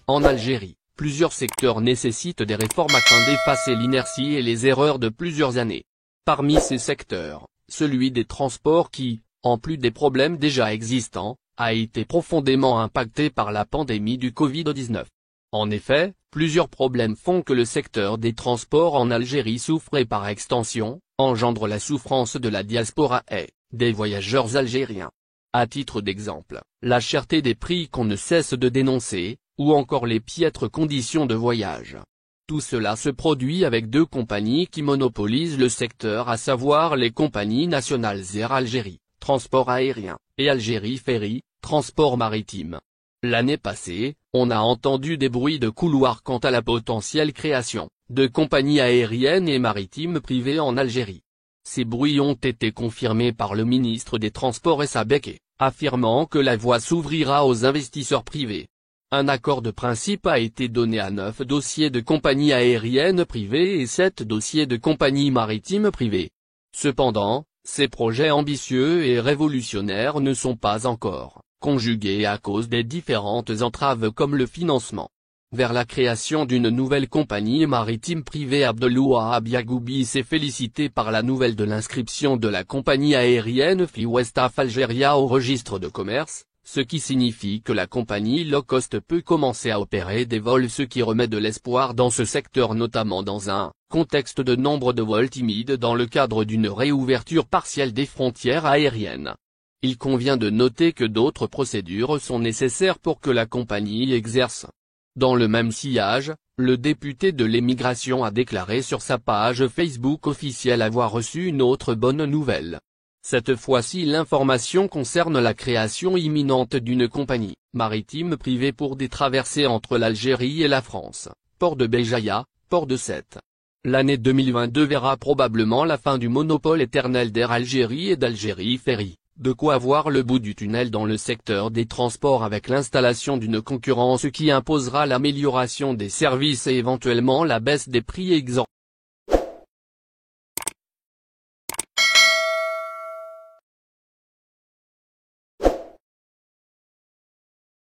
En Algérie, plusieurs secteurs nécessitent des réformes afin d'effacer l'inertie et les erreurs de plusieurs années. Parmi ces secteurs, celui des transports qui, en plus des problèmes déjà existants, a été profondément impacté par la pandémie du Covid-19. En effet, plusieurs problèmes font que le secteur des transports en Algérie souffre et par extension, engendre la souffrance de la diaspora et des voyageurs algériens. À titre d'exemple, la cherté des prix qu'on ne cesse de dénoncer, ou encore les piètres conditions de voyage. Tout cela se produit avec deux compagnies qui monopolisent le secteur, à savoir les compagnies nationales Air Algérie, transport aérien, et Algérie Ferry, transport maritime. L'année passée, on a entendu des bruits de couloir quant à la potentielle création de compagnies aériennes et maritimes privées en Algérie. Ces bruits ont été confirmés par le ministre des Transports Essa Beke, affirmant que la voie s'ouvrira aux investisseurs privés. Un accord de principe a été donné à 9 dossiers de compagnies aériennes privées et 7 dossiers de compagnies maritimes privées. Cependant, ces projets ambitieux et révolutionnaires ne sont pas encore conjugués à cause des différentes entraves comme le financement. Vers la création d'une nouvelle compagnie maritime privée, Abdelwahab Yagoubi s'est félicité par la nouvelle de l'inscription de la compagnie aérienne Fly Westaf Algeria au registre de commerce, ce qui signifie que la compagnie low-cost peut commencer à opérer des vols, ce qui remet de l'espoir dans ce secteur, notamment dans un contexte de nombre de vols timides dans le cadre d'une réouverture partielle des frontières aériennes. Il convient de noter que d'autres procédures sont nécessaires pour que la compagnie exerce. Dans le même sillage, le député de l'émigration a déclaré sur sa page Facebook officielle avoir reçu une autre bonne nouvelle. Cette fois-ci, l'information concerne la création imminente d'une compagnie maritime privée pour des traversées entre l'Algérie et la France, port de Béjaïa, port de Sète. L'année 2022 verra probablement la fin du monopole éternel d'Air Algérie et d'Algérie Ferry. De quoi voir le bout du tunnel dans le secteur des transports avec l'installation d'une concurrence qui imposera l'amélioration des services et éventuellement la baisse des prix exempts.